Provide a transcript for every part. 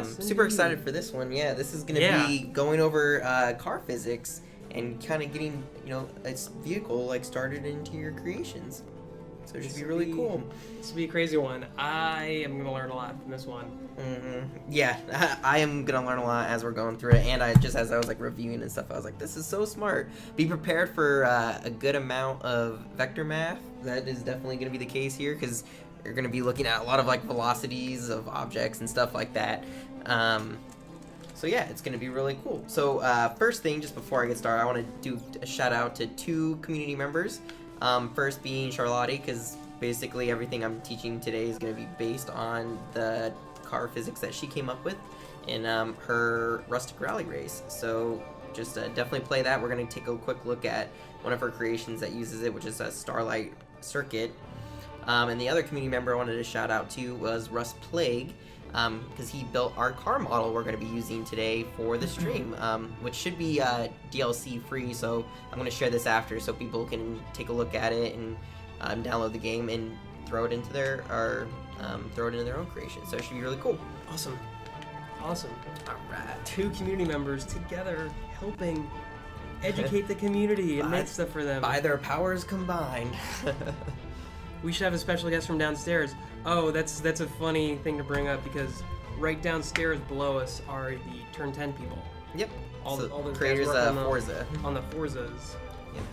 Super excited for this one. Yeah, this is going to be going over car physics and kind of getting, its vehicle started into your creations. So it should be really cool. This will be a crazy one. I am going to learn a lot from this one. Yeah, I am going to learn a lot as we're going through it. And as I was reviewing and stuff, I was like, this is so smart. Be prepared for a good amount of vector math. That is definitely going to be the case here, because you're going to be looking at a lot of velocities of objects and stuff like that. So yeah, it's going to be really cool. So first thing, just before I get started, I want to do a shout out to 2 community members. First being Charlotte, because basically everything I'm teaching today is going to be based on the car physics that she came up with in her Rustic Rally race. So just definitely play that. We're going to take a quick look at one of her creations that uses it, which is a Starlight circuit. And the other community member I wanted to shout out to was Russ Plague, because he built our car model we're going to be using today for the stream, which should be DLC free. So I'm going to share this after so people can take a look at it and download the game and throw it into their own creation. So it should be really cool. Awesome. All right. 2 community members together helping educate the community and make stuff for them. By their powers combined. We should have a special guest from downstairs. Oh, that's a funny thing to bring up, because right downstairs below us are the Turn 10 people. Yep. All those creators guys of Forza. On the Forzas. Yep.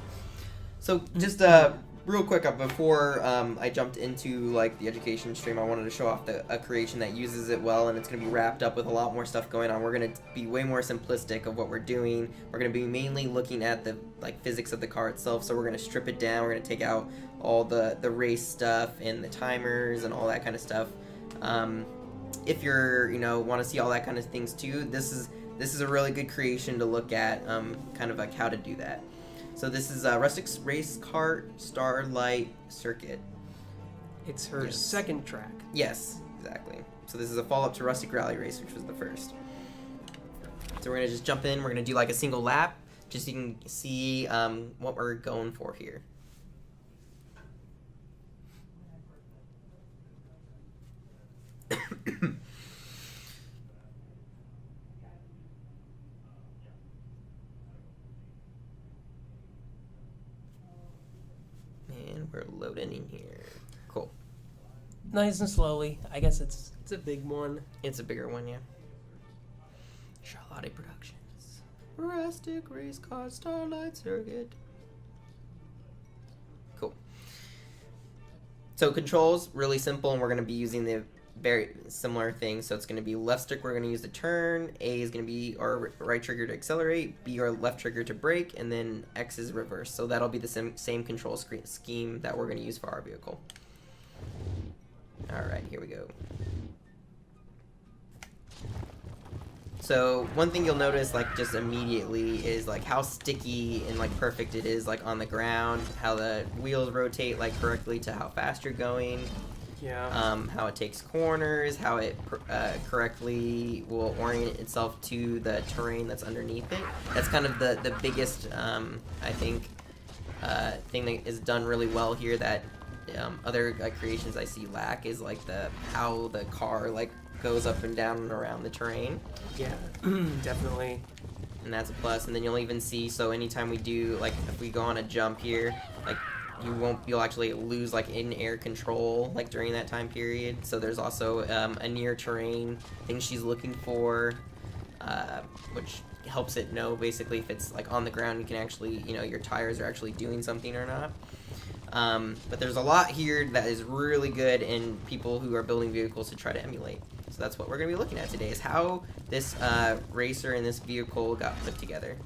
So just real quick, before I jumped into the education stream, I wanted to show off a creation that uses it well, and it's going to be wrapped up with a lot more stuff going on. We're going to be way more simplistic of what we're doing. We're going to be mainly looking at the physics of the car itself. So we're going to strip it down. We're going to take out all the race stuff and the timers and all that kind of stuff. If you're want to see all that kind of things too, this is a really good creation to look at, kind of how to do that. So this is Rustic's Race Kart Starlight Circuit. It's her second track. Yes, exactly. So this is a follow-up to Rustic Rally Race, which was the first. So we're going to just jump in. We're going to do a single lap, just so you can see what we're going for here. And we're loading in here. Cool. Nice and slowly. I guess it's a big one. It's a bigger one, yeah. Charlotte Productions. Rustic Race Car Starlight Circuit. Cool. So controls, really simple, and we're going to be using the very similar thing. So it's going to be left stick, we're going to use to turn, A is going to be our right trigger to accelerate, B our left trigger to brake, and then X is reverse. So that'll be the same control scheme that we're going to use for our vehicle. Alright, here we go. So one thing you'll notice just immediately is how sticky and perfect it is on the ground, how the wheels rotate correctly to how fast you're going. Yeah. How it takes corners, how it correctly will orient itself to the terrain that's underneath it. That's kind of the biggest, I think, thing that is done really well here that other creations I see lack is how the car goes up and down and around the terrain. Yeah, definitely. And that's a plus. And then you'll even see, so anytime we do if we go on a jump here, you'll actually lose in-air control during that time period. So there's also a near terrain thing she's looking for, which helps it know basically if it's on the ground you can actually your tires are actually doing something or not. But there's a lot here that is really good in people who are building vehicles to try to emulate. So that's what we're going to be looking at today, is how this racer and this vehicle got put together.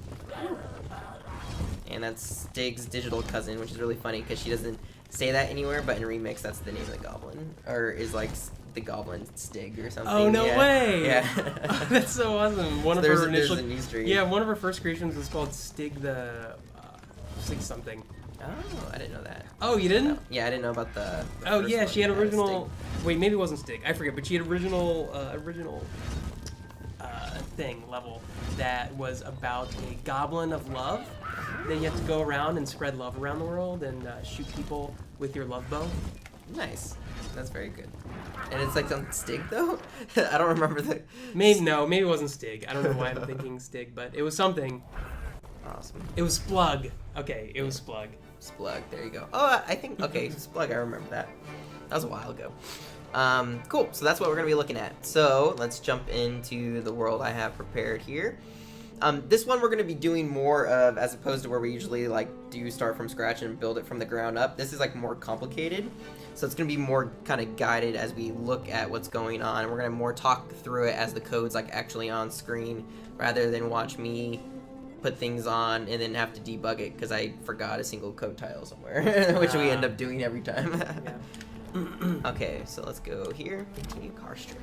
And that's Stig's digital cousin, which is really funny because she doesn't say that anywhere, but in Remix, that's the name of the goblin. Or is the goblin Stig or something. Oh, no way! Yeah. Oh, that's so awesome. One of her initial... There's an Easter egg. Yeah, one of her first creations was called Stig Stig something. Oh, I didn't know that. Oh, you didn't? No. Yeah, I didn't know about the oh, first yeah, one. she had original... Stig. Wait, maybe it wasn't Stig. I forget, but she had original level that was about a goblin of love. Then you have to go around and spread love around the world and shoot people with your love bow. Nice. That's very good. And it's like on Stig though. I don't remember the. Maybe it wasn't Stig. I don't know why I'm thinking Stig, but it was something. Awesome. It was Splug. Okay, it was Splug. Splug. There you go. Oh, I think okay. Splug. I remember that. That was a while ago. Cool. So that's what we're gonna be looking at. So let's jump into the world I have prepared here. This one we're going to be doing more of, as opposed to where we usually like do start from scratch and build it from the ground up. This is like more complicated, so it's going to be more kind of guided as we look at what's going on, and we're going to more talk through it as the code's like actually on screen, rather than watch me put things on and then have to debug it because I forgot a single code tile somewhere, which we end up doing every time. Okay, so let's go here. Continue car strip.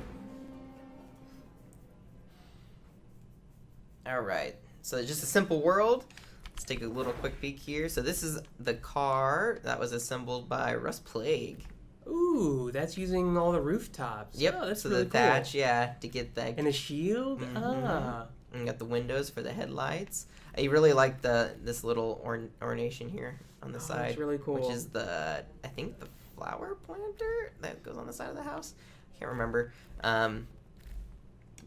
Alright, so just a simple world. Let's take a little quick peek here. So this is the car that was assembled by Rust Plague. Ooh, that's using all the rooftops. Yep, Oh, that's so really the thatch, yeah, to get that. And the shield? Mm-hmm. Ah. And you got the windows for the headlights. I really like this little ornation here on the side. That's really cool. Which is I think the flower planter that goes on the side of the house. Can't remember.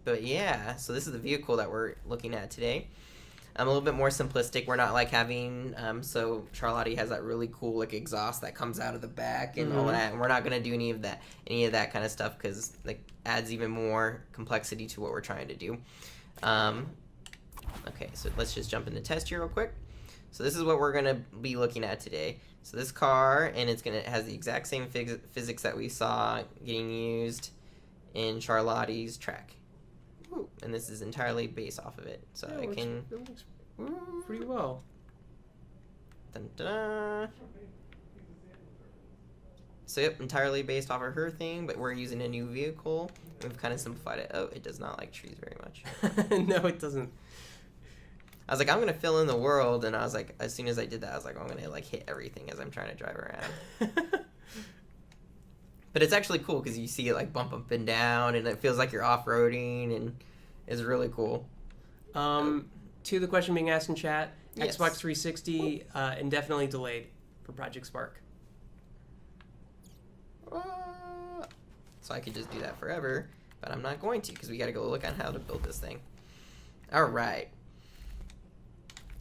But yeah, so this is the vehicle that we're looking at today. A little bit more simplistic. We're not like having, so Charlotte has that really cool like exhaust that comes out of the back and all that. And we're not gonna do any of that kind of stuff because like adds even more complexity to what we're trying to do. Okay, so let's just jump into test here real quick. So this is what we're gonna be looking at today. So this car, and it has the exact same physics that we saw getting used in Charlotte's track. Ooh, and this is entirely based off of it. So Yeah, it looks pretty well. Dun, dun. So yep, entirely based off of her thing, but we're using a new vehicle. We've kind of simplified it. Oh, it does not like trees very much. No, it doesn't. I was like, I'm gonna fill in the world, and I was like, as soon as I did that, I was like, I'm gonna like hit everything as I'm trying to drive around. But it's actually cool because you see it like bump up and down, and it feels like you're off-roading, and it's really cool. To the question being asked in chat, Yes. Xbox 360 indefinitely delayed for Project Spark. So I could just do that forever, but I'm not going to because we got to go look at how to build this thing. All right.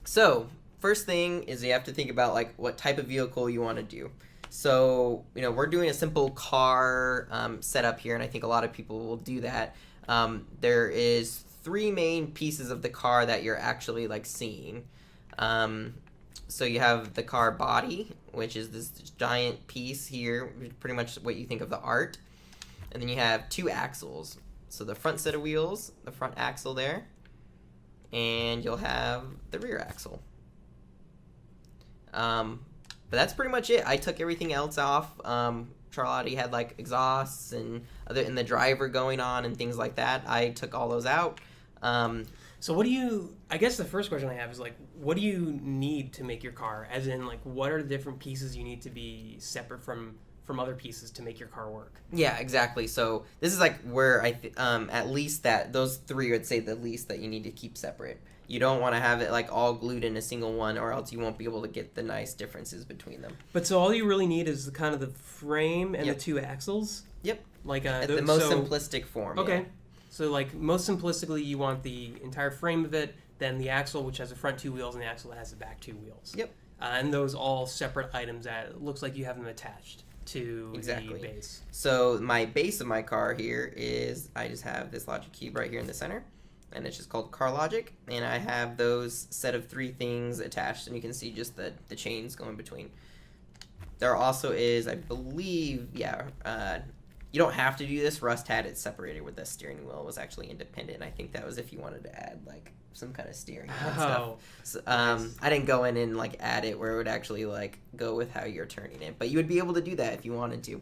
So first thing is you have to think about like what type of vehicle you want to do. So, we're doing a simple car setup here, and I think a lot of people will do that. There is 3 main pieces of the car that you're actually like seeing. So you have the car body, which is this giant piece here, pretty much what you think of the art. And then you have 2 axles. So the front set of wheels, the front axle there, and you'll have the rear axle. But that's pretty much it. I took everything else off. Charlotte had like exhausts and the driver going on and things like that. I took all those out. So I guess the first question I have is like, what do you need to make your car? As in like, what are the different pieces you need to be separate from other pieces to make your car work? Yeah, exactly. So this is like where at least those 3 would say the least that you need to keep separate. You don't want to have it like all glued in a single one, or else you won't be able to get the nice differences between them. But so all you really need is kind of the frame and Yep. the 2 axles? Yep. Like At the most simplistic form. Okay. Yeah. So like most simplistically, you want the entire frame of it, then the axle, which has the front 2 wheels, and the axle that has the back 2 wheels. Yep. And those all separate items that it looks like you have them attached to Exactly. the base. So my base of my car here is I just have this logic cube right here in the center, and it's just called car logic, and I have those set of 3 things attached, and you can see just the chains going between. There also is, I believe, you don't have to do this. Rust had it separated with the steering wheel. It was actually independent. I think that was if you wanted to add like some kind of steering and stuff. So, nice. I didn't go in and like add it where it would actually like go with how you're turning it, but you would be able to do that if you wanted to.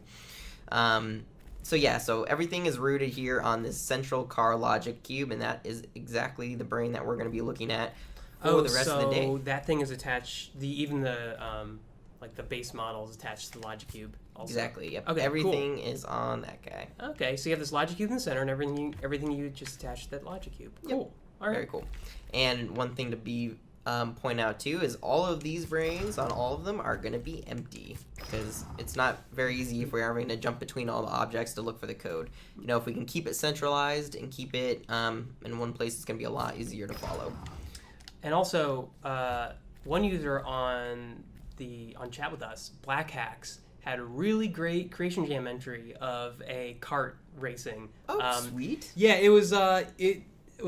So everything is rooted here on this central car logic cube, and that is exactly the brain that we're going to be looking at for the rest of the day. So that thing is attached. Even the like the base model is attached to the logic cube. Also. Exactly. Yep. Okay. Everything is on that guy. Okay. So you have this logic cube in the center, and everything you just attach to that logic cube. Cool. Yep. All right. Very cool. And one thing to be point out too is all of these brains on all of them are going to be empty because it's not very easy if we're having to jump between all the objects to look for the code. You know, if we can keep it centralized and keep it in one place, it's going to be a lot easier to follow. And also, one user on chat with us, Black Hacks, had a really great Creation Jam entry of a kart racing. Oh, sweet. Yeah, it was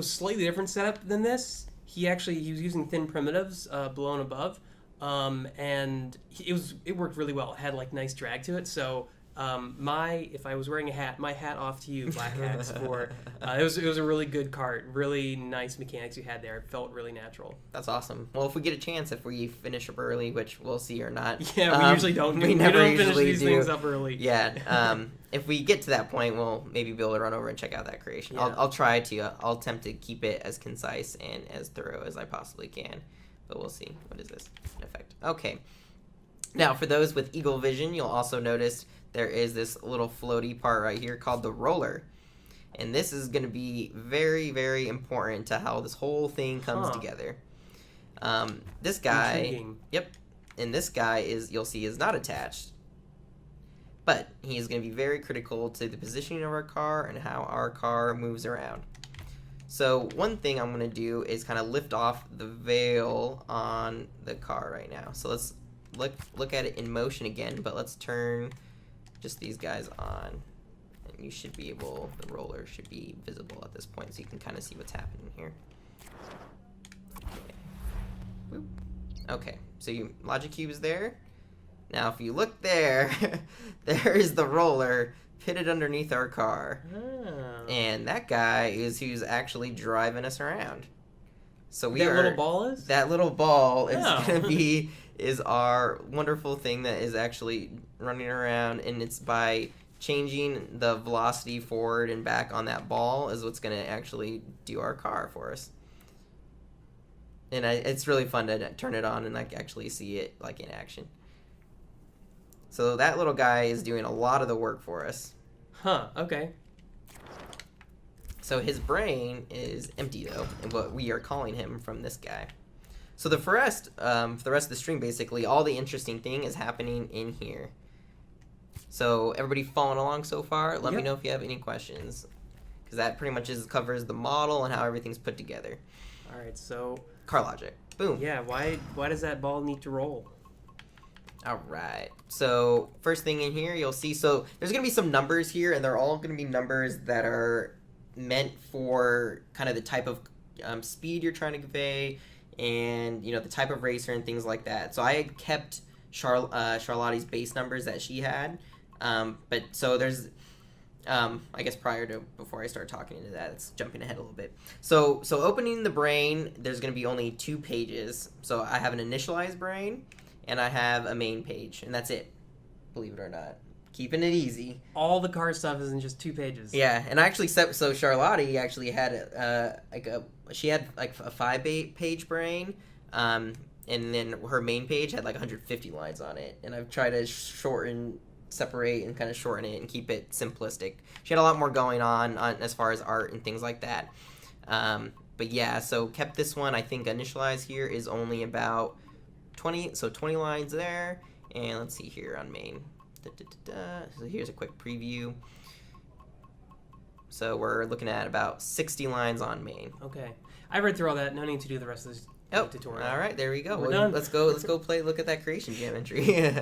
slightly different setup than this. He was using thin primitives below and above, and it worked really well. It had like nice drag to it. So if I was wearing a hat, my hat off to you, Black Hats, for it was a really good cart, really nice mechanics you had there. It felt really natural. That's awesome. Well, if we get a chance, if we finish up early, which we'll see or not. Yeah, we usually don't. We never don't finish usually these things up early. Yeah. If we get to that point, we'll maybe be able to run over and check out that creation. Yeah. I'll try to. I'll attempt to keep it as concise and as thorough as I possibly can. But we'll see. What is this? Effect. Okay. Now, for those with eagle vision, you'll also notice there is this little floaty part right here called the roller. And this is going to be very, very important to how this whole thing comes together. This guy... Intriguing. Yep. And this guy you'll see, is not attached. But he is going to be very critical to the positioning of our car and how our car moves around. So one thing I'm going to do is kind of lift off the veil on the car right now. So let's look at it in motion again, but let's turn just these guys on. And you should be able, the roller should be visible at this point, so you can kind of see what's happening here. Okay, so Logic Cube is there. Now, if you look there, there is the roller pitted underneath our car. Oh. And that guy is who's actually driving us around. So little ball is? That little ball is Oh. going to be our wonderful thing that is actually running around, and it's by changing the velocity forward and back on that ball is what's going to actually do our car for us. And it's really fun to turn it on and actually see it in action. So that little guy is doing a lot of the work for us. Huh, okay. So his brain is empty, though, and what we are calling him from this guy. So for the rest of the stream, basically, all the interesting thing is happening in here. So everybody following along so far? Let me know if you have any questions. Because that pretty much covers the model and how everything's put together. All right, so... Car logic. Boom. Yeah, why does that ball need to roll? All right. So first thing in here, you'll see. So there's going to be some numbers here, and they're all going to be numbers that are meant for kind of the type of speed you're trying to convey, and the type of racer and things like that. So I had kept Charlotte's base numbers that she had, but so there's I guess before I start talking into that, it's jumping ahead a little bit. So opening the brain, there's going to be only 2 pages. So I have an initialized brain, and I have a main page, and that's it. Believe it or not, keeping it easy. All the car stuff is in just 2 pages. Yeah, and I actually so Charlotte actually had a 5-page brain, and then her main page had 150 lines on it, and I've tried to separate and kind of shorten it and keep it simplistic. She had a lot more going on as far as art and things like that. But yeah, so kept this one. I think initialize here is only about 20 lines there. And let's see here on main. So here's a quick preview. So we're looking at about 60 lines on main. Okay. I read through all that. No need to do the rest of this tutorial. All right, there we go. We're done. Let's go look at that creation jam entry.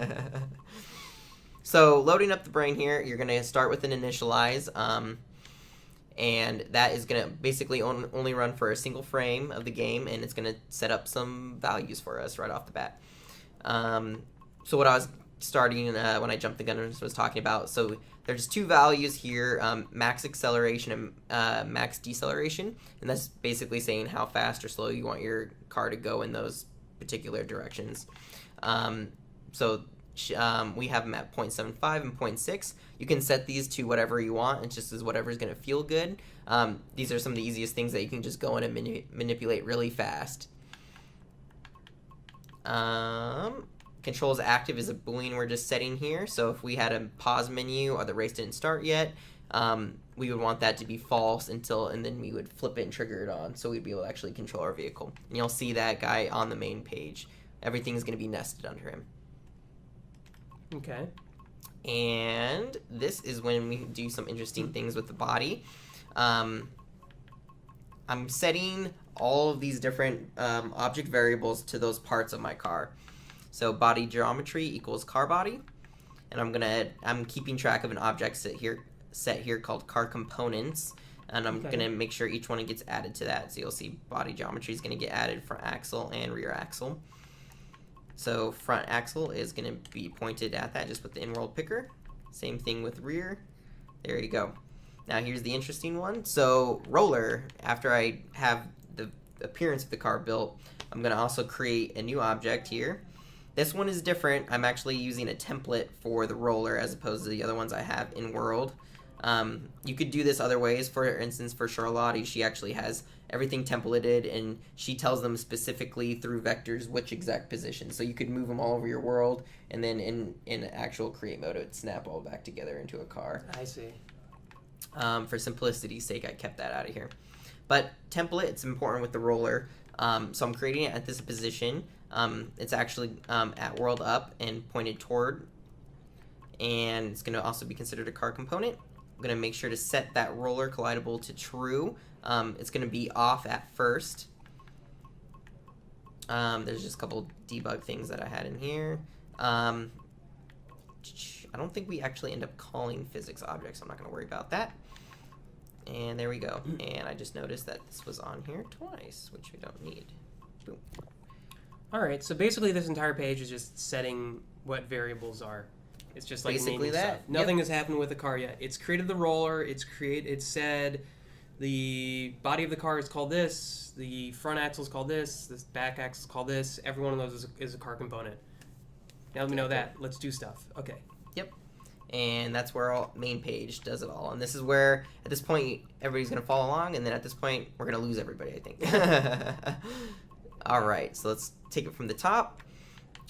So loading up the brain here, you're going to start with an initialize, and that is going to basically only run for a single frame of the game, and it's going to set up some values for us right off the bat. So what I was starting when I jumped the gun and was talking about, so there's 2 values here, max acceleration and max deceleration, and that's basically saying how fast or slow you want your car to go in those particular directions. We have them at 0.75 and 0.6. You can set these to whatever you want. It just is whatever's going to feel good. These are some of the easiest things that you can just go in and manipulate really fast. Controls active is a boolean we're just setting here. So if we had a pause menu or the race didn't start yet, we would want that to be false and then we would flip it and trigger it on, so we'd be able to actually control our vehicle. And you'll see that guy on the main page. Everything's going to be nested under him. Okay. And this is when we do some interesting things with the body. I'm setting all of these different object variables to those parts of my car. So body geometry equals car body, and I'm keeping track of an object set here called car components, and I'm gonna make sure each one gets added to that. So you'll see body geometry is gonna get added front axle and rear axle. So front axle is going to be pointed at that just with the in-world picker. Same thing with rear. There you go. Now here's the interesting one. So roller, after I have the appearance of the car built, I'm going to also create a new object here. This one is different. I'm actually using a template for the roller as opposed to the other ones I have in world. You could do this other ways. For instance, for Charlotte, she actually has everything templated, and she tells them specifically through vectors which exact position. So you could move them all over your world, and then in actual create mode, it would snap all back together into a car. I see. For simplicity's sake, I kept that out of here. But template, it's important with the roller. So I'm creating it at this position. It's actually at world up and pointed toward, and it's going to also be considered a car component. I'm going to make sure to set that roller collidable to true. It's going to be off at first. There's just a couple debug things that I had in here. I don't think we actually end up calling physics objects. I'm not going to worry about that. And there we go. And I just noticed that this was on here twice, which we don't need. Boom. All right. So basically, this entire page is just setting what variables are. It's just like Basically naming that. stuff. Nothing has happened with the car yet. It's created the roller. It said the body of the car is called this. The front axle is called this. This back axle is called this. Every one of those is a car component. Now let me know that. Let's do stuff. Okay. Yep. And that's where our main page does it all. And this is where, at this point, everybody's going to follow along. And then at this point, we're going to lose everybody, I think. All right. So let's take it from the top.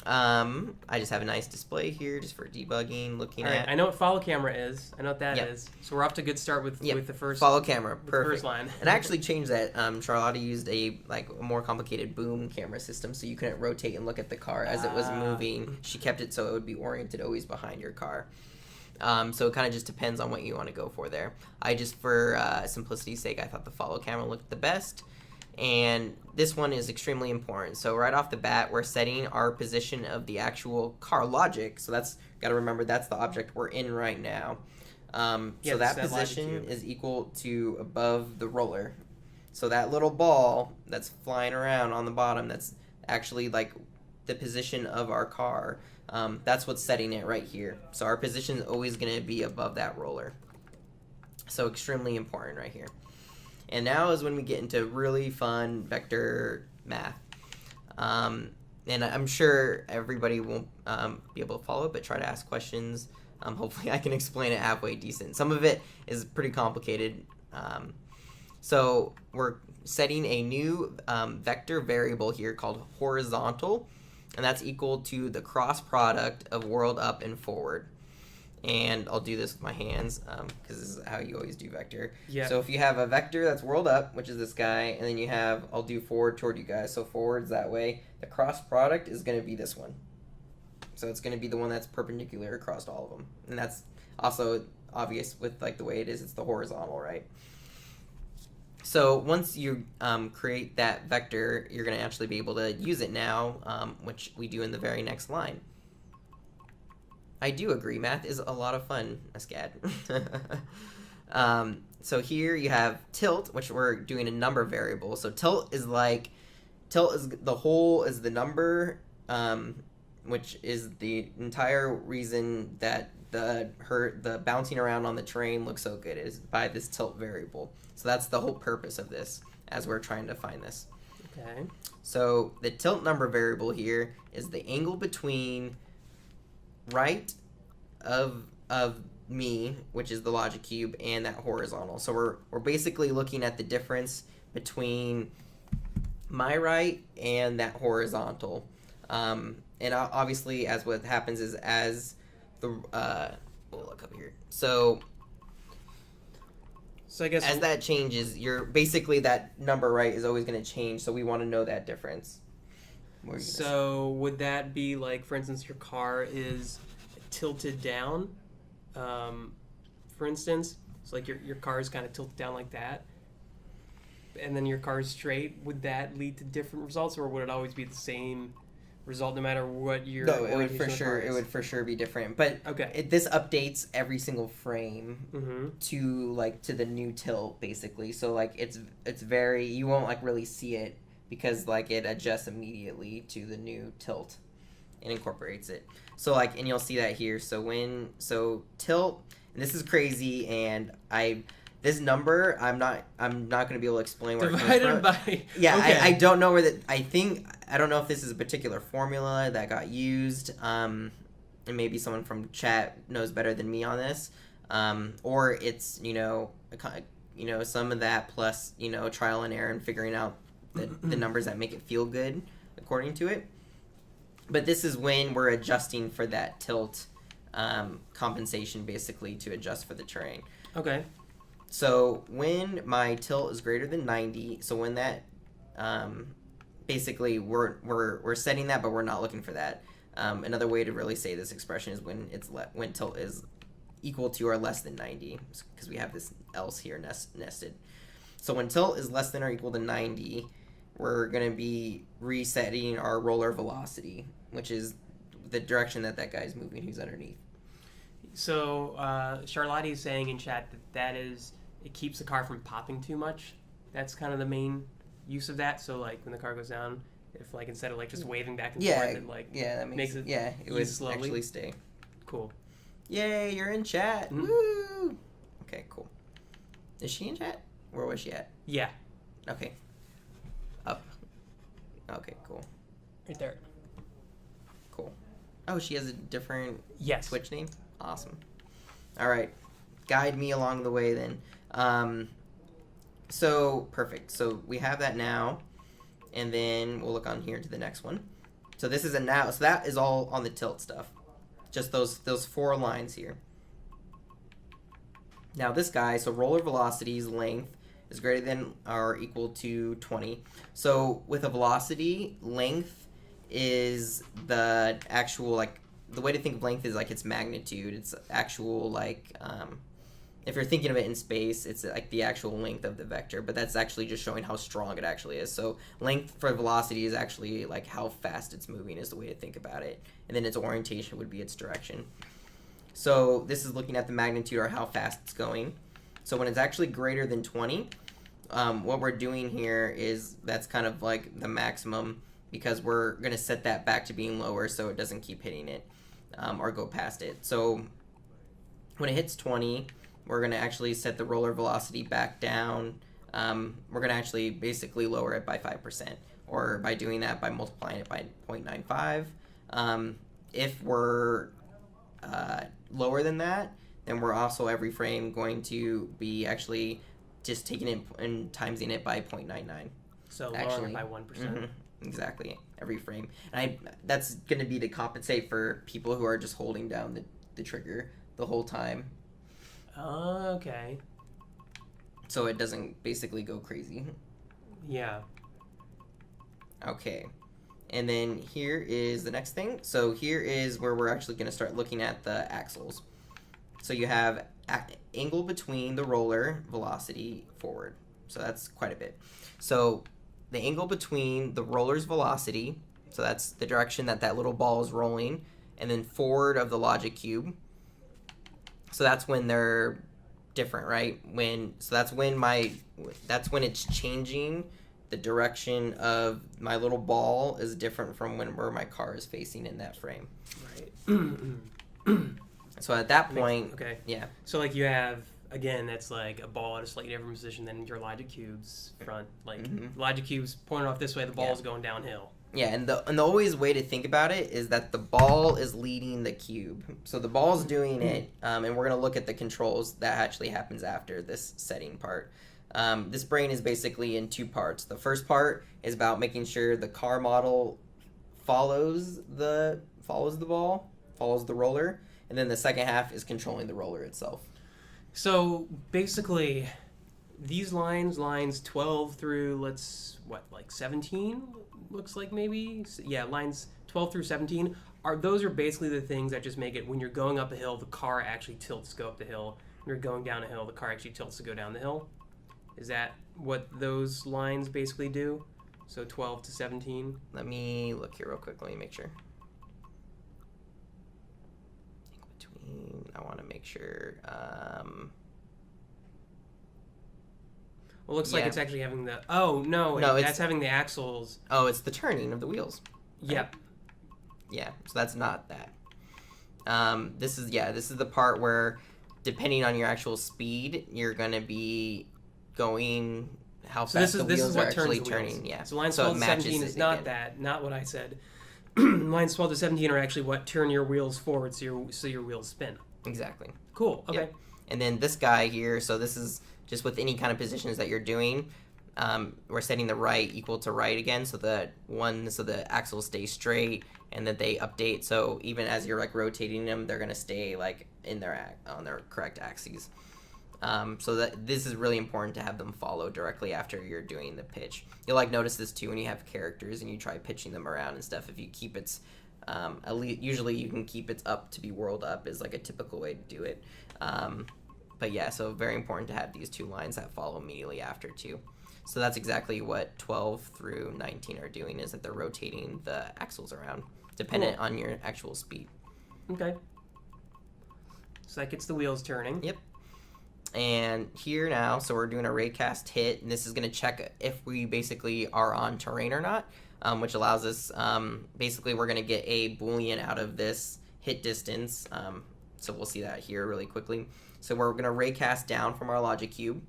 I just have a nice display here just for debugging, looking at. I know what follow camera is. I know what that is. So we're off to a good start with the first follow camera. Perfect. First line. And I actually changed that. Charlotte used a more complicated boom camera system, so you couldn't rotate and look at the car as it was moving. She kept it so it would be oriented always behind your car. So it kind of just depends on what you want to go for there. I just, for simplicity's sake, I thought the follow camera looked the best. And this one is extremely important. So right off the bat, we're setting our position of the actual car logic. So that's, got to remember, that's the object we're in right now. So that position is equal to above the roller. So that little ball that's flying around on the bottom, that's actually like the position of our car. That's what's setting it right here. So our position is always going to be above that roller. So extremely important right here. And now is when we get into really fun vector math. And I'm sure everybody won't be able to follow it, but try to ask questions. Hopefully I can explain it halfway decent. Some of it is pretty complicated. So we're setting a new vector variable here called horizontal, and that's equal to the cross product of world up and forward. And I'll do this with my hands because this is how you always do vector. Yeah. So if you have a vector that's world up, which is this guy, and then you have, I'll do forward toward you guys. So forward's that way. The cross product is going to be this one. So it's going to be the one that's perpendicular across all of them. And that's also obvious with like the way it is. It's the horizontal, right? So once you create that vector, you're going to actually be able to use it now, which we do in the very next line. I do agree. Math is a lot of fun, Ascad. So here you have tilt, which we're doing a number variable. So tilt is the whole is the number, which is the entire reason that the bouncing around on the train looks so good is by this tilt variable. So that's the whole purpose of this as we're trying to find this. Okay. So the tilt number variable here is the angle between right of me, which is the logic cube, and that horizontal. So we're basically looking at the difference between my right and that horizontal. And obviously, as what happens is as the we'll look up here. So So I guess as that changes, you're basically that number, right, is always going to change. So we want to know that difference. So would that be like, for instance, your car is tilted down, for instance? So like your car is kind of tilted down like that, and then your car is straight. Would that lead to different results, or would it always be the same result no matter what your No, it would orientation for of the sure. car It is? would for sure be different. But Okay. this updates every single frame Mm-hmm. to the new tilt, basically. So like it's very, you won't like really see it because like it adjusts immediately to the new tilt and incorporates it. So like, and you'll see that here. So tilt, and this is crazy, and this number I'm not going to be able to explain where it comes Divided from. by. Yeah, Okay. I don't know where I don't know if this is a particular formula that got used, and maybe someone from chat knows better than me on this, or it's some of that plus trial and error and figuring out the numbers that make it feel good according to it. But this is when we're adjusting for that tilt compensation, basically, to adjust for the terrain. Okay. So when my tilt is greater than 90, so when that, basically we're setting that, but we're not looking for that. Another way to really say this expression is when when tilt is equal to or less than 90, because we have this else here nested. So when tilt is less than or equal to 90, we're going to be resetting our roller velocity, which is the direction that guy's moving who's underneath. So Charlotte is saying in chat that is, it keeps the car from popping too much. That's kind of the main use of that. So like when the car goes down, if like instead of like just waving back and forth, it like that makes it it would slowly. actually stay. Cool. Yay, you're in chat. Mm-hmm. Woo! Okay, cool. Is she in chat? Where was she at? Yeah. Okay. Up. Okay, cool. Right there. Cool. Oh, she has a different Yes. Twitch name? Awesome. All right. Guide me along the way then. So, perfect. So, we have that now. And then we'll look on here to the next one. So, this is a now. So, that is all on the tilt stuff. Just those 4 lines here. Now, this guy, so roller velocity's length is greater than or equal to 20. So, with a velocity, length is the actual, like, the way to think of length is like its magnitude. It's actual, like, if you're thinking of it in space, it's like the actual length of the vector, but that's actually just showing how strong it actually is. So length for velocity is actually like how fast it's moving is the way to think about it. And then its orientation would be its direction. So this is looking at the magnitude or how fast it's going. So when it's actually greater than 20, what we're doing here is that's kind of like the maximum, because we're going to set that back to being lower so it doesn't keep hitting it or go past it. So when it hits 20, we're going to actually set the roller velocity back down. We're going to actually basically lower it by 5%, or by doing that by multiplying it by 0.95. If we're lower than that, then we're also every frame going to be actually just taking it and timesing it by 0.99. So lowering it by 1%. Mm-hmm. Exactly, every frame. And that's going to be to compensate for people who are just holding down the trigger the whole time. Okay. So it doesn't basically go crazy. Yeah. Okay. And then here is the next thing. So here is where we're actually going to start looking at the axles. So you have angle between the roller velocity forward. So that's quite a bit. So the angle between the roller's velocity, so that's the direction that little ball is rolling, and then forward of the logic cube. So that's when they're different, right? That's when it's changing. The direction of my little ball is different from where my car is facing in that frame. Right. So at that point, okay. Yeah. So like you have, again, that's like a ball at a slightly different position than your logic cube's front. Like logic cube's pointing off this way, the ball's going downhill. Yeah, and the always way to think about it is that the ball is leading the cube. So the ball's doing it, and we're going to look at the controls that actually happens after this setting part. This brain is basically in 2 parts. The first part is about making sure the car model follows the ball, follows the roller, and then the second half is controlling the roller itself. So basically, these lines 12 through, like 17, looks like maybe? Yeah, lines 12 through 17, those are basically the things that just make it, when you're going up a hill, the car actually tilts to go up the hill. When you're going down a hill, the car actually tilts to go down the hill. Is that what those lines basically do? So 12 to 17? Let me look here real quick. Let me make sure. I want to make sure. Well, it looks like it's actually having the... Oh, no, that's having the axles. Oh, it's the turning of the wheels. Right? Yep. Yeah, so that's not that. This is the part where, depending on your actual speed, you're going to be going how fast the wheels are actually turning. Yeah. So lines 12 to 17 is not that, not what I said. Lines 12 to 17 are actually what turn your wheels forward so your wheels spin. Exactly. Cool. Okay. Yep. And then this guy here, so this is just with any kind of positions that you're doing, we're setting the right equal to right again, so the axles stay straight and that they update. So even as you're like rotating them, they're gonna stay like on their correct axes. So that this is really important to have them follow directly after you're doing the pitch. You'll like notice this too when you have characters and you try pitching them around and stuff. If you keep its usually you can keep its up to be whirled up is like a typical way to do it. But yeah, so very important to have these two lines that follow immediately after too. So that's exactly what 12 through 19 are doing, is that they're rotating the axles around, dependent on your actual speed. Okay. So that gets the wheels turning. Yep. And here now, so we're doing a raycast hit, and this is going to check if we basically are on terrain or not, which allows us, basically we're going to get a Boolean out of this hit distance. So we'll see that here really quickly. So we're going to raycast down from our logic cube,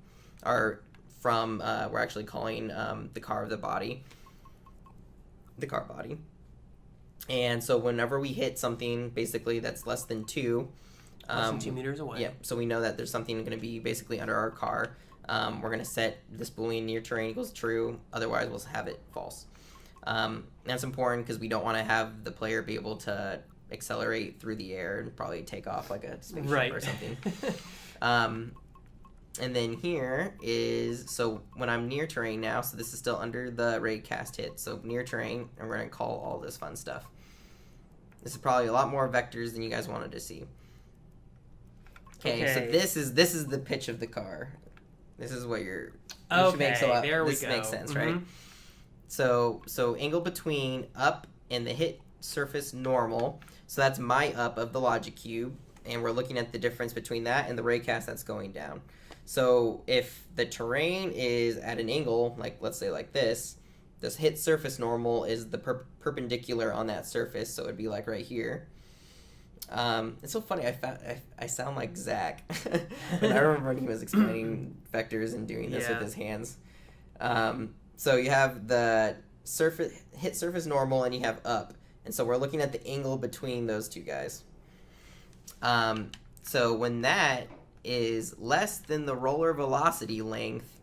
or from, we're actually calling the car body. And so whenever we hit something basically that's less than 2, less than 2 meters away. Yeah, so we know that there's something going to be basically under our car. We're going to set this Boolean near terrain equals true, otherwise we'll have it false. That's important because we don't want to have the player be able to accelerate through the air and probably take off like a spaceship or something. And then here is, so when I'm near terrain now, so this is still under the raycast hit, so near terrain, and we're going to call all this fun stuff. This is probably a lot more vectors than you guys wanted to see. Okay, so this is the pitch of the car. This is what you're... there we this go. Makes sense, right? So angle between up and the hit surface normal. So that's my up of the logic cube, and we're looking at the difference between that and the raycast that's going down. So if the terrain is at an angle, like let's say like this hit surface normal is the perpendicular on that surface, so it'd be like right here. It's so funny. I sound like Zach. But I remember when he was explaining vectors and doing this with his hands. So you have the hit surface normal, and you have up, and so we're looking at the angle between those two guys. So when that is less than the roller velocity length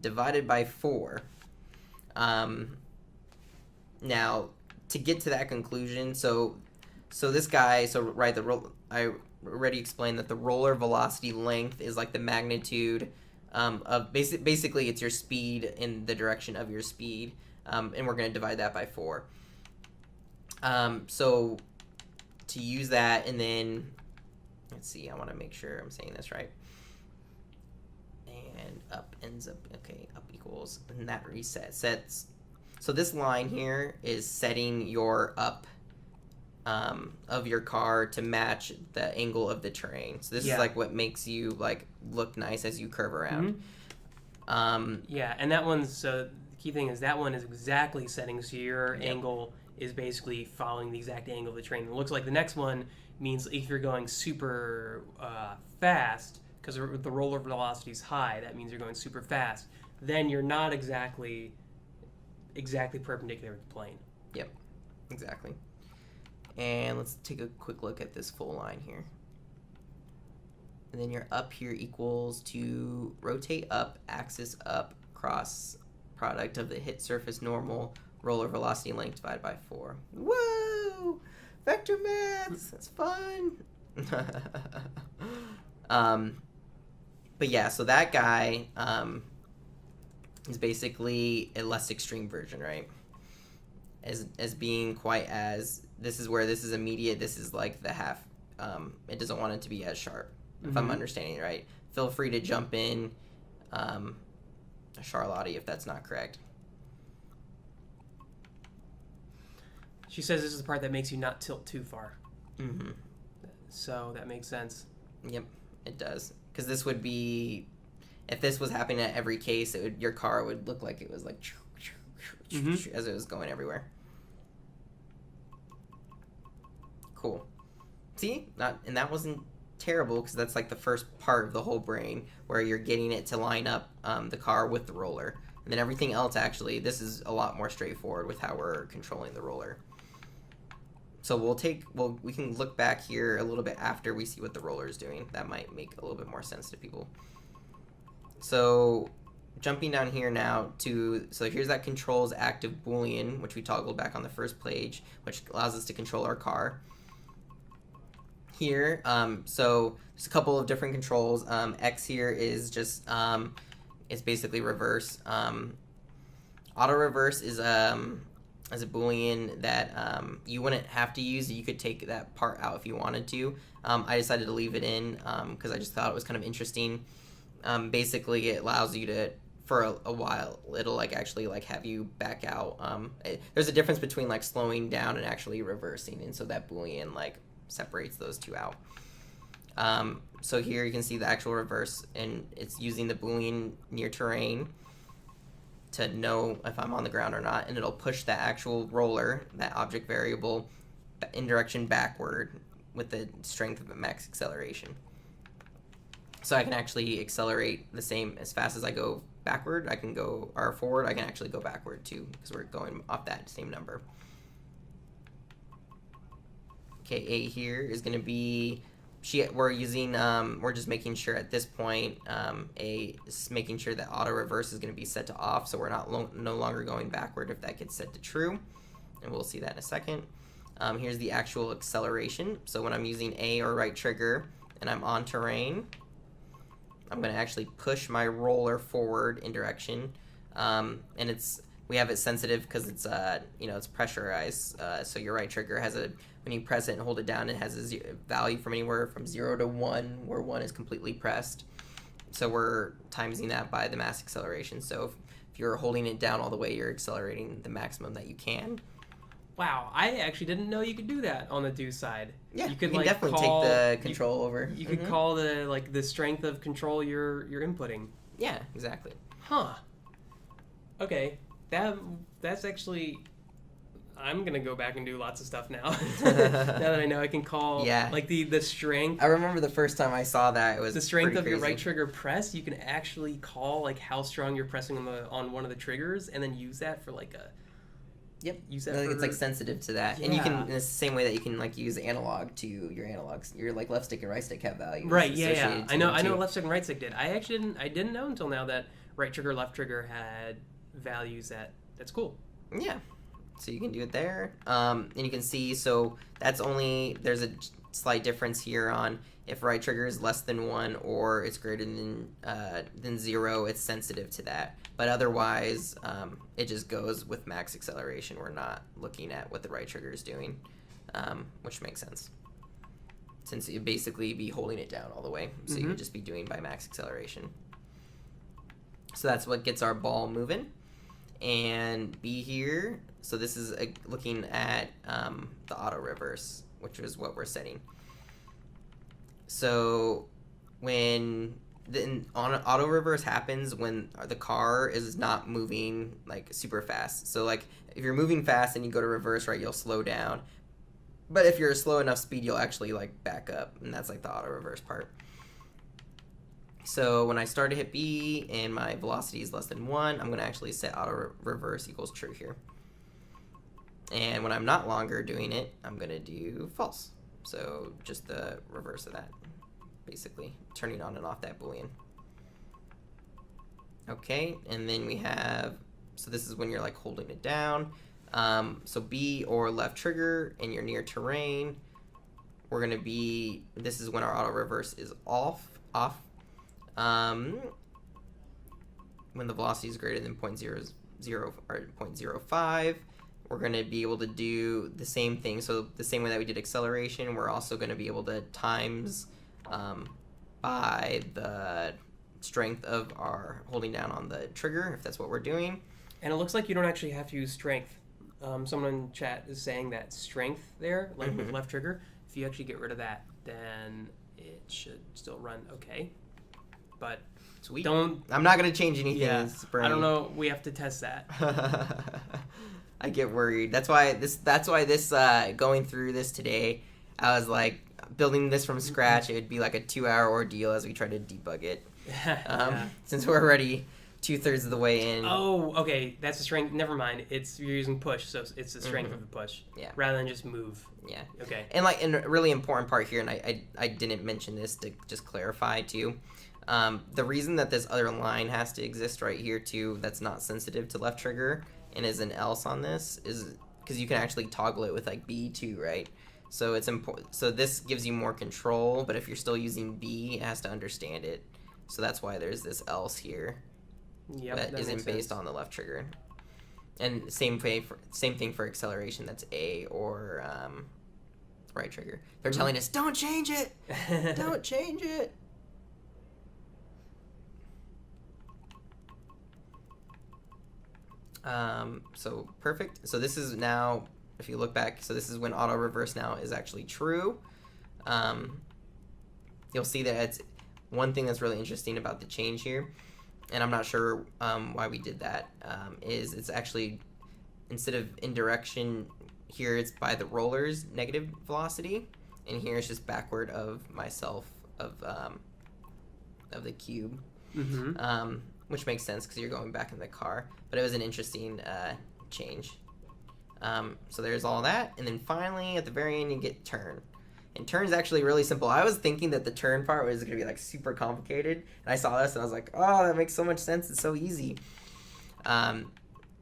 divided by 4. Now to get to that conclusion, so this guy, I already explained that the roller velocity length is like the magnitude of basically it's your speed in the direction of your speed, and we're going to divide that by 4. So to use that, and then let's see, I want to make sure I'm saying this right. And up ends up, okay, up equals, and that sets. So this line here is setting your up of your car to match the angle of the terrain. So this is like what makes you like look nice as you curve around. And that one's, so the key thing is that one is exactly setting so your angle is basically following the exact angle of the terrain. It looks like the next one means if you're going super fast, because the roller velocity is high, that means you're going super fast, then you're not exactly perpendicular with the plane. Yep, exactly. And let's take a quick look at this full line here. And then your up here equals to rotate up, axis up, cross product of the hit surface normal, roller velocity length divided by 4. Whoa! Vector maths! That's fun! But But yeah, so that guy is basically a less extreme version, right? As being quite as, this is where this is immediate, this is like the half, it doesn't want it to be as sharp, if I'm understanding it right. Feel free to jump in, Charlotte, if that's not correct. She says this is the part that makes you not tilt too far. Mm-hmm. So that makes sense. Yep, it does. Because this would be, if this was happening at every case, your car would look like it was like as it was going everywhere. Cool. See, and that wasn't terrible, because that's like the first part of the whole brain where you're getting it to line up the car with the roller, and then everything else, actually, this is a lot more straightforward with how we're controlling the roller. So we can look back here a little bit after we see what the roller is doing. That might make a little bit more sense to people. So jumping down here now so here's that controls active boolean, which we toggled back on the first page, which allows us to control our car. Here, so there's a couple of different controls. X here is just, it's basically reverse. Auto reverse is as a boolean that you wouldn't have to use. You could take that part out if you wanted to. I decided to leave it in because I just thought it was kind of interesting. Basically, it allows you to, for a while, it'll like actually like have you back out. There's a difference between like slowing down and actually reversing, and so that boolean like separates those two out. So here you can see the actual reverse, and it's using the boolean near terrain to know if I'm on the ground or not, and it'll push that actual roller, that object variable, in direction backward with the strength of a max acceleration. So I can actually accelerate the same as fast as I go backward. I can go, or forward, I can actually go backward too, because we're going off that same number. Okay, A here is going to be, we're just making sure at this point, A is making sure that auto reverse is going to be set to off, so we're no longer going backward if that gets set to true, and we'll see that in a second. Here's the actual acceleration. So when I'm using A or right trigger and I'm on terrain, I'm going to actually push my roller forward in direction, and we have it sensitive because it's it's pressurized. So your right trigger has when you press it and hold it down, it has a value from anywhere from 0 to 1, where 1 is completely pressed. So we're timesing that by the mass acceleration. So if you're holding it down all the way, you're accelerating the maximum that you can. Wow, I actually didn't know you could do that on the do side. Yeah, you can like, definitely take the control over. You could call the strength of control you're inputting. Yeah, exactly. Huh. Okay, that's actually. I'm gonna go back and do lots of stuff now. Now that I know I can call, like the strength. I remember the first time I saw that, it was the strength of crazy. your right trigger press. You can actually call like how strong you're pressing on one of the triggers, and then use that for like a. Yep. Use that. It's like sensitive to that, and you can in the same way that you can like use analog to your analogs. Your like left stick and right stick have values. Right. Yeah. I know. Left stick and right stick did. I didn't know until now that right trigger, left trigger had values that's cool. Yeah. So you can do it there, and you can see. So there's a slight difference here on if right trigger is less than 1 or it's greater than 0. It's sensitive to that, but otherwise, it just goes with max acceleration. We're not looking at what the right trigger is doing, which makes sense, since you'd basically be holding it down all the way. So you would just be doing by max acceleration. So that's what gets our ball moving. And B here, so this is looking at the auto reverse, which is what we're setting. So when auto reverse happens when the car is not moving like super fast. So like if you're moving fast and you go to reverse, right, you'll slow down. But if you're a slow enough speed, you'll actually like back up, and that's like the auto reverse part. So when I start to hit B and my velocity is less than 1, I'm going to actually set auto reverse equals true here. And when I'm not longer doing it, I'm going to do false. So just the reverse of that, basically turning on and off that boolean. Okay, and then we have, so this is when you're like holding it down. So B or left trigger and you're near terrain, we're going to be, this is when our auto reverse is off. When the velocity is greater than 0.00 or 0.05, we're going to be able to do the same thing. So the same way that we did acceleration, we're also going to be able to times by the strength of our holding down on the trigger, if that's what we're doing. And it looks like you don't actually have to use strength. Someone in chat is saying that strength there, like with left trigger, if you actually get rid of that, then it should still run okay. But Sweet. I'm not going to change anything. Yeah, I don't know. We have to test that. I get worried. That's why this going through this today, I was like, building this from scratch, it would be like a 2-hour ordeal as we try to debug it. Since we're already 2/3 of the way in. Oh, okay. That's the strength. Never mind. You're using push, so it's the strength of the push. Yeah. Rather than just move. Yeah. Okay. And a really important part here, and I didn't mention this to just clarify too. The reason that this other line has to exist right here too, that's not sensitive to left trigger and is an else on this, is because you can actually toggle it with like B too, right? So it's important. So this gives you more control, but if you're still using B, it has to understand it. So that's why there's this else here. Yep, that isn't based on the left trigger. And same thing for acceleration. That's A or right trigger. They're telling us, don't change it. Don't change it. So perfect. So this is now, if you look back, so this is when auto reverse now is actually true. You'll see that it's one thing that's really interesting about the change here, and I'm not sure why we did that, is it's actually, instead of in direction here, it's by the roller's negative velocity, and here it's just backward of myself of the cube. Which makes sense because you're going back in the car, but it was an interesting change. So there's all that, and then finally at the very end you get turn. And turn's actually really simple. I was thinking that the turn part was going to be like super complicated, and I saw this and I was like, oh, that makes so much sense. It's so easy.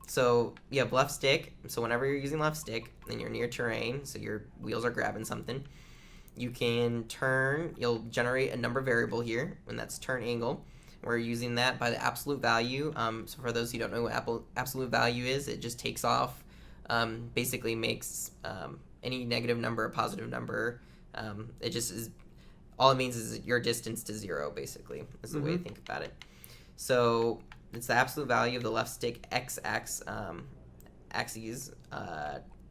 So you have left stick. So whenever you're using left stick and you're near terrain, so your wheels are grabbing something, you can turn. You'll generate a number variable here, and that's turn angle. We're using that by the absolute value. So for those who don't know what absolute value is, it just takes off, basically makes any negative number a positive number. It just is, all it means is your distance to 0, basically, is the way to think about it. So it's the absolute value of the left stick axes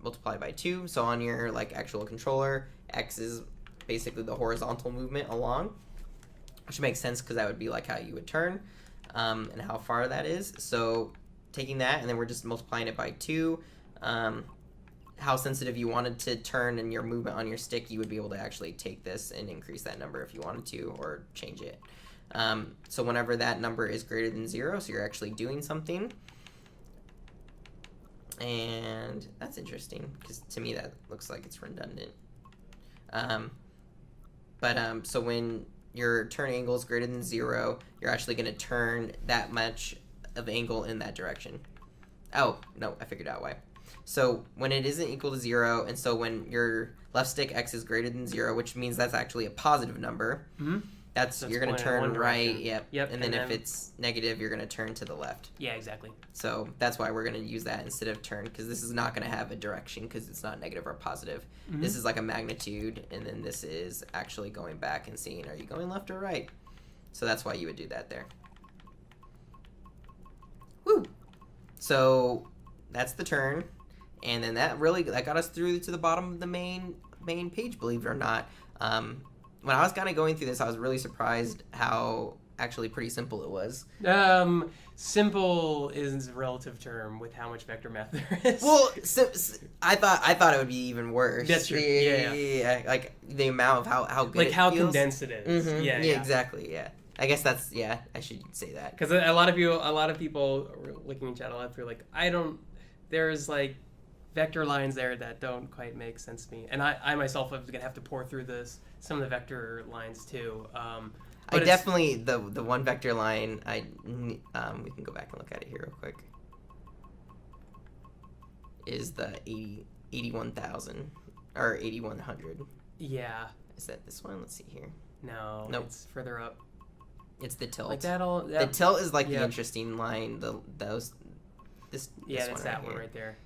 multiplied by 2. So on your actual controller, X is basically the horizontal movement along, which makes sense because that would be like how you would turn, and how far that is. So taking that, and then we're just multiplying it by 2. How sensitive you wanted to turn and your movement on your stick, you would be able to actually take this and increase that number if you wanted to, or change it. So whenever that number is greater than 0, so you're actually doing something. And that's interesting, because to me that looks like it's redundant. So when your turn angle is greater than 0, you're actually going to turn that much of angle in that direction. Oh, no, I figured out why. So when it isn't equal to 0, and so when your left stick X is greater than 0, which means that's actually a positive number, so you're going to turn right, and then if it's negative, you're going to turn to the left. Yeah, exactly. So that's why we're going to use that instead of turn, because this is not going to have a direction because it's not negative or positive. This is like a magnitude, and then this is actually going back and seeing, are you going left or right? So that's why you would do that there. Woo! So that's the turn, and then that got us through to the bottom of the main page, believe it or not. When I was kind of going through this, I was really surprised how actually pretty simple it was. Simple is a relative term with how much vector math there is. Well, I thought it would be even worse. That's true. Yeah. Like the amount of how good it how feels. condensed it is. Yeah, exactly. Yeah. I guess that's, I should say that. Because a lot of people looking in chat a lot, they're like, there's vector lines there that don't quite make sense to me, and I myself am gonna have to pour through some of the vector lines too. I definitely the one vector line we can go back and look at it here real quick, is the 81,000 or 8100. Yeah. Is that this one? Let's see here. No. Nope. It's further up. It's the tilt. Like that all. The tilt is like yeah. the interesting line. This Yeah, this that's that one right there.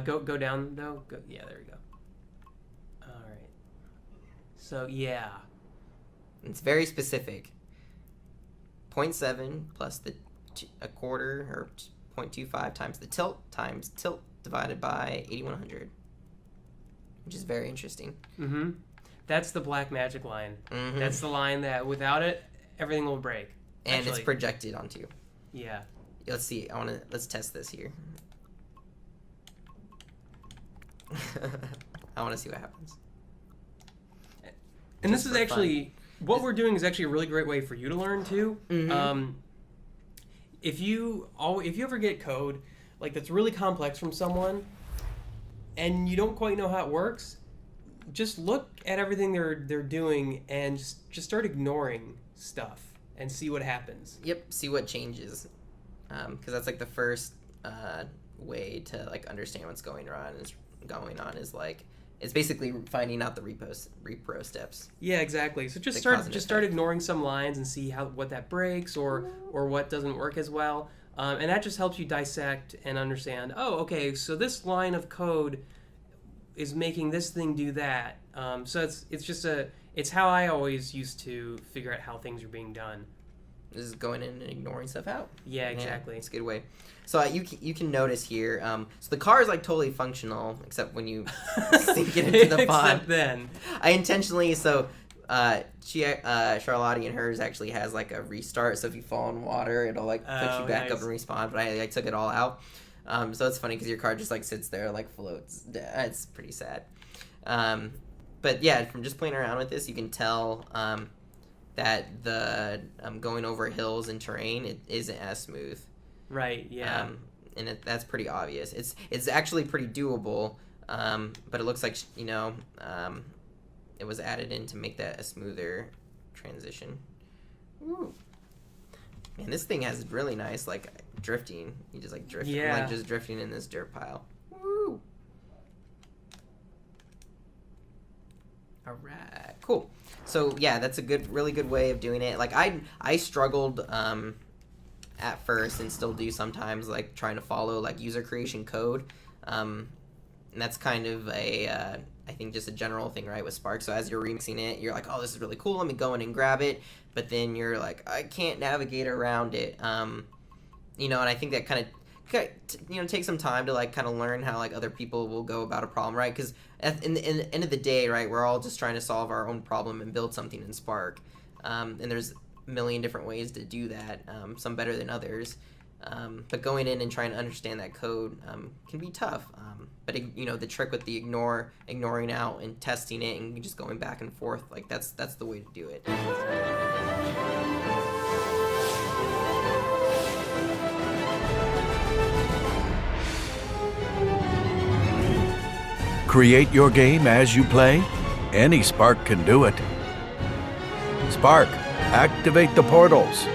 Go down though. Yeah, there we go. All right. So yeah. It's very specific. 0.7 plus a quarter or 0.25 times the tilt divided by 8100, which is very interesting. Mm-hmm. That's the black magic line. Mm-hmm. That's the line that without it, everything will break. And it's projected onto. Yeah. Let's see. Let's test this here. I want to see what happens. And Just this is actually what we're doing is actually a really great way for you to learn too. Mm-hmm. If you ever get code like that's really complex from someone, and you don't quite know how it works, just look at everything they're doing and just start ignoring stuff and see what happens. Yep. See what changes, because that's like the first way to like understand what's going on is like it's basically finding out the repro steps. Yeah, exactly. So just start ignoring some lines and see what that breaks or what doesn't work as well, and that just helps you dissect and understand. Oh, okay, so this line of code is making this thing do that. So it's how I always used to figure out how things are being done. This is going in and ignoring stuff out. Yeah, exactly. Yeah, it's a good way. So you can notice here. So the car is like totally functional, except when you sink it into the pond. Except then. I intentionally Charlotte and hers actually has like a restart. So if you fall in water, it'll like put you back up and respawn. But I took it all out. So it's funny because your car just like sits there like floats. It's pretty sad. But yeah, from just playing around with this, you can tell that the going over hills and terrain it isn't as smooth. Right. Yeah. And that's pretty obvious. It's actually pretty doable. But it looks like it was added in to make that a smoother transition. Ooh. Man, this thing has really nice like drifting. You just like drift. Yeah. I'm, like just drifting in this dirt pile. Woo. All right. Cool. So yeah, that's a really good way of doing it. Like I struggled at first and still do sometimes, like trying to follow like user creation code. And that's kind of I think just a general thing, right, with Spark. So as you're remixing it, you're like, oh, this is really cool. Let me go in and grab it. But then you're like, I can't navigate around it. And I think that kind of take some time to like kind of learn how like other people will go about a problem, right? Because in the end of the day, right, we're all just trying to solve our own problem and build something in Spark. And there's a million different ways to do that, some better than others. But going in and trying to understand that code can be tough. But the trick with the ignoring out and testing it and just going back and forth, like that's the way to do it. Create your game as you play? Any Spark can do it. Spark, activate the portals.